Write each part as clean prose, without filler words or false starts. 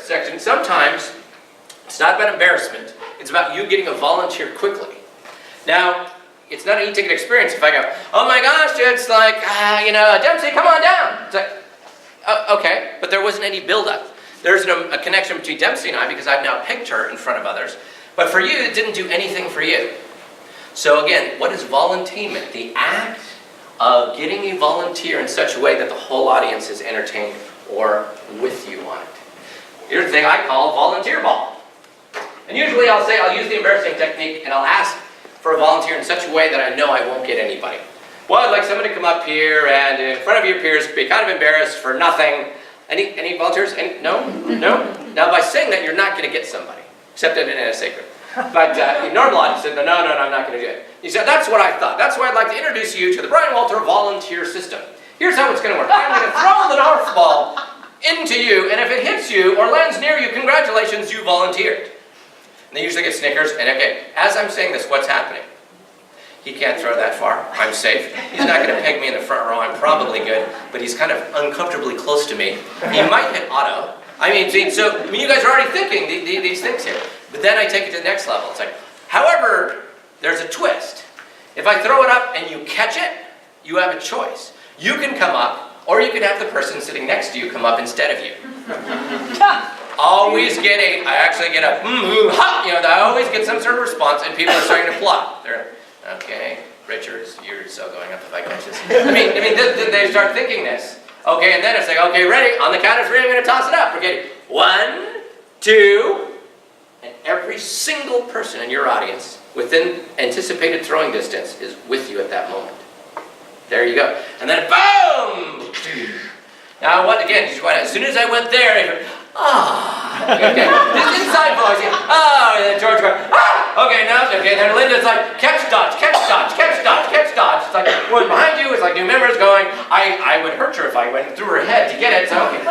section, sometimes it's not about embarrassment. It's about you getting a volunteer quickly. Now, it's not an e-ticket experience if I go, oh my gosh, it's like, Dempsey, come on down. It's like, okay, but there wasn't any build-up. There's a connection between Dempsey and I because I've now picked her in front of others. But for you, it didn't do anything for you. So again, what is volunteerment? The act of getting a volunteer in such a way that the whole audience is entertained or with you on it. Here's the thing I call volunteer ball. And usually I'll use the embarrassing technique and I'll ask for a volunteer in such a way that I know I won't get anybody. Well, I'd like someone to come up here and in front of your peers be kind of embarrassed for nothing. Any volunteers? No? No? Now by saying that, you're not going to get somebody, except in an NSA group. But in normal audience, said, no, I'm not going to do it. He said, that's what I thought. That's why I'd like to introduce you to the Brian Walter volunteer system. Here's how it's going to work. I'm going to throw the nerf ball into you, and if it hits you or lands near you, congratulations, you volunteered. And they usually get Snickers, and okay, as I'm saying this, what's happening? He can't throw that far. I'm safe. He's not going to peg me in the front row. I'm probably good, but he's kind of uncomfortably close to me. He might hit auto. You guys are already thinking these things here. But then I take it to the next level. It's like, however, there's a twist. If I throw it up and you catch it, you have a choice. You can come up, or you can have the person sitting next to you come up instead of you. Always I actually get a, I always get some sort of response, and people are starting to applaud. They're, okay, Richard, you're so going up if I catch this. They start thinking this. Okay, and then it's like, okay, ready? On the count of 3, I'm going to toss it up. Okay, 1, 2, and every single person in your audience within anticipated throwing distance is with you at that moment. There you go. And then boom! Now what, again, as soon as I went there, okay, this inside voice, and then George goes, okay, no, okay, then Linda's like, catch, dodge, catch, dodge, catch, dodge, catch, dodge. It's like, one behind you is like new members going, I would hurt her if I went through her head to get it, so okay.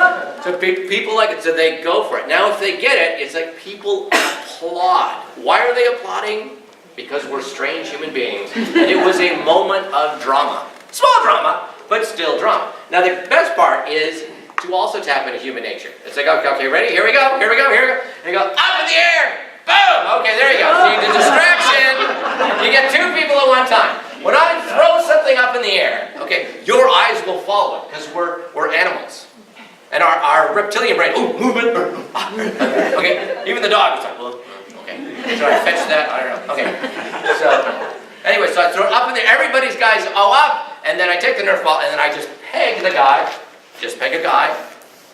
So people like it, so they go for it. Now if they get it, it's like people applaud. Why are they applauding? Because we're strange human beings, and it was a moment of drama. Small drama, but still drama. Now the best part is to also tap into human nature. It's like, okay, ready? Here we go. And you go, up in the air! Boom! Okay, there you go. So you do distraction. You get 2 people at one time. When I throw something up in the air, okay, your eyes will follow it, because we're animals. And our reptilian brain, movement. Okay, even the dog is like, well, okay. Should I fetch that? I don't know. Okay. So, anyway, so I throw it up in the air. Everybody's guys, up. And then I take the nerf ball, and then I just peg the guy. Just peg a guy.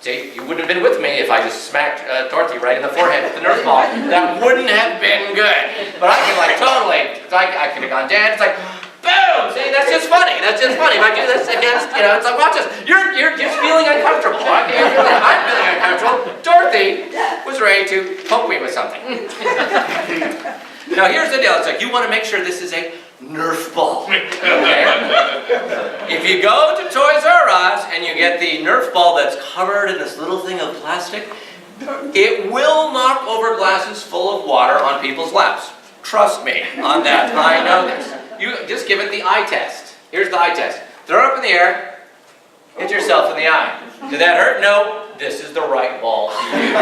See, you wouldn't have been with me if I just smacked Dorothy right in the forehead with the nerf ball. That wouldn't have been good. But I can totally, I could have gone dead. It's like, boom! See, that's just funny. If I do this against, it's like, watch this. You're just feeling uncomfortable. I'm feeling uncomfortable. Dorothy was ready to poke me with something. Now here's the deal. It's like, you want to make sure this is a nerf ball. Okay? If you go to Toys R Us and you get the nerf ball that's covered in this little thing of plastic, it will knock over glasses full of water on people's laps. Trust me on that. I know this. You just give it the eye test. Here's the eye test. Throw it up in the air, hit yourself in the eye. Did that hurt? No. This is the right ball to use.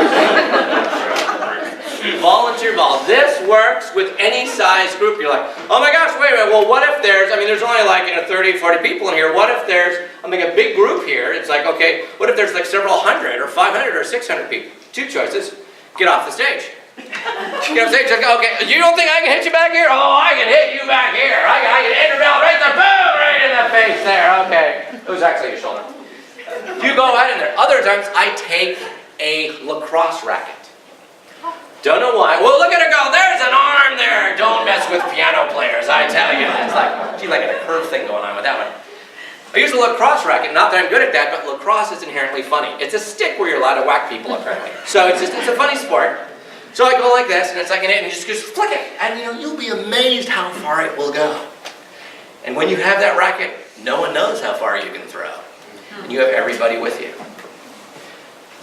Volunteer ball. This works with any size group. You're like, oh my gosh, wait a minute. Well, what if there's only 30, 40 people in here. What if there's, a big group here. It's like, okay, what if there's several hundred or 500 or 600 people? 2 choices. Get off the stage. Get off the stage. Okay, you don't think I can hit you back here? Oh, I can hit you back here. I can hit your bell right there. Boom! Right in the face there. Okay. It was actually your shoulder. You go right in there. Other times, I take a lacrosse racket. Don't know why. Well, look at her go. There's an arm there. Don't mess with piano players, I tell you. It's like, she's like a curve thing going on with that one. I use a lacrosse racket. Not that I'm good at that, but lacrosse is inherently funny. It's a stick where you're allowed to whack people, apparently. So it's a funny sport. So I go like this, and it's like an 8, and you just flick it. And you'll be amazed how far it will go. And when you have that racket, no one knows how far you can throw. And you have everybody with you.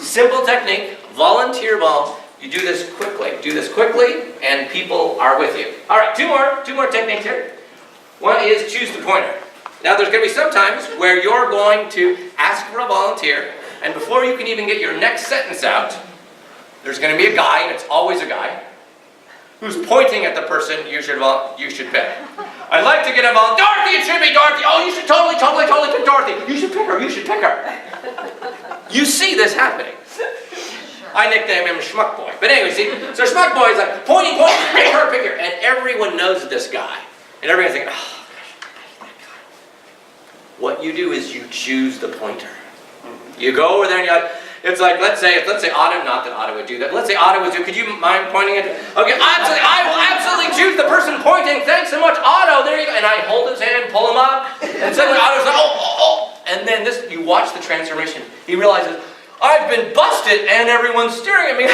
Simple technique, volunteer ball. You do this quickly, and people are with you. All right, two more techniques here. One is choose the pointer. Now there's going to be some times where you're going to ask for a volunteer, and before you can even get your next sentence out, there's going to be a guy, and it's always a guy, who's pointing at the person you should pick. I'd like to get involved. Dorothy, it should be Dorothy. Oh, you should totally pick Dorothy. You should pick her. You see this happening. I nicknamed him Schmuck Boy. But anyway, see, so Schmuck Boy is like pointing, pick her. And everyone knows this guy. And everyone's thinking, oh, gosh, that guy. What you do is you choose the pointer. You go over there and you're like, it's like, let's say Otto, not that Otto would do that. Let's say Otto would do, could you mind pointing it? Okay, I will absolutely choose the person pointing. Thanks so much, Otto. There you go. And I hold his hand, pull him up. And suddenly Otto's like, oh. And then you watch the transformation. He realizes, I've been busted and everyone's staring at me.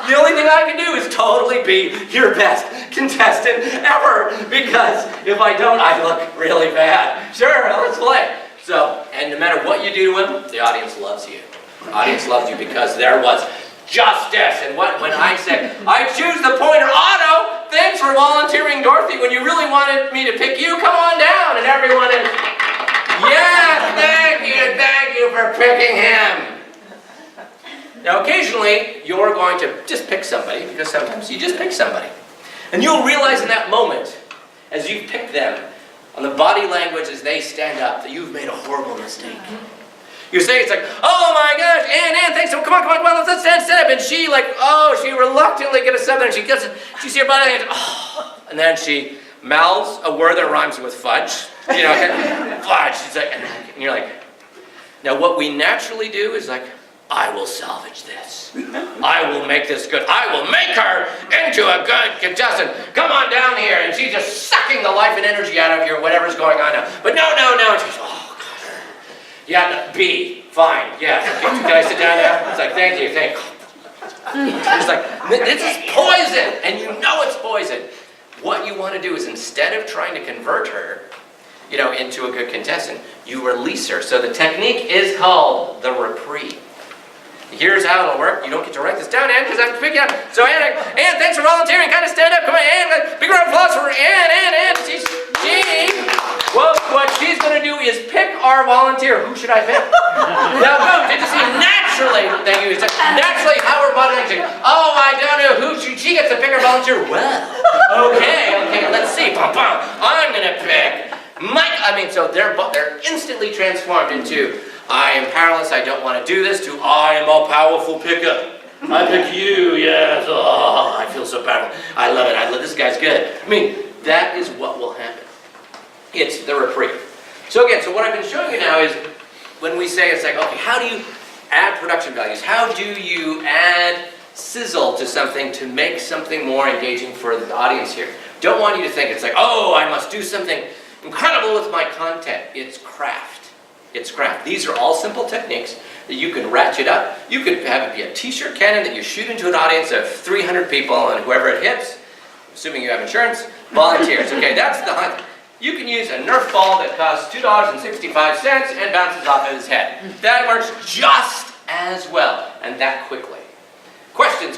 The only thing I can do is totally be your best contestant ever. Because if I don't, I look really bad. Sure, let's play. So, and no matter what you do to him, the audience loves you. The audience loves you because there was justice. And when I say, I choose the pointer, Otto, thanks for volunteering Dorothy when you really wanted me to pick you, come on down. And everyone is, yes, thank you for picking him. Now occasionally, you're going to just pick somebody, because sometimes you just pick somebody. And you'll realize in that moment, as you pick them, on the body language as they stand up, that you've made a horrible mistake. You say, it's like, oh my gosh, Ann, thanks, come on, let's stand up. And she she reluctantly gets up there and she see her body and and then she mouths a word that rhymes with fudge. Fudge. She's like, and you're like, now what we naturally do is like, I will salvage this. I will make this good. I will make her into a good contestant. Come on down here. And she's just sucking the life and energy out of your whatever's going on now. But no. And she's, oh, God. Yeah, no, B. Fine. Yes. Okay, can I sit down now? It's like, thank you. It's like, this is poison. And you know it's poison. What you want to do is instead of trying to convert her, into a good contestant, you release her. So the technique is called the reprieve. Here's how it'll work. You don't get to write this down, Ann, because I have to pick you up. So, Ann, thanks for volunteering. Kind of stand up. Come on, Ann. Big round of applause for Ann. Well, what she's going to do is pick our volunteer. Who should I pick? Now, boom. Did you see naturally? Thank you. Naturally, how her body language. Oh, I don't know who she gets to pick our volunteer. Well, okay. Let's see. I'm going to pick Mike. So they're instantly transformed into, I am powerless, I don't want to do this, to I am a powerful picker. I pick you, yes, oh, I feel so powerful. I love it, this guy's good. That is what will happen. It's the reprieve. So again, what I've been showing you now is, when we say, it's like, okay, how do you add production values? How do you add sizzle to something to make something more engaging for the audience here? Don't want you to think it's like, oh, I must do something incredible with my content. It's craft. It's craft. These are all simple techniques that you can ratchet up. You could have it be a t-shirt cannon that you shoot into an audience of 300 people, and whoever it hits, assuming you have insurance, volunteers. Okay, that's the hunt. You can use a Nerf ball that costs $2.65 and bounces off of his head. That works just as well, and that quickly. Questions?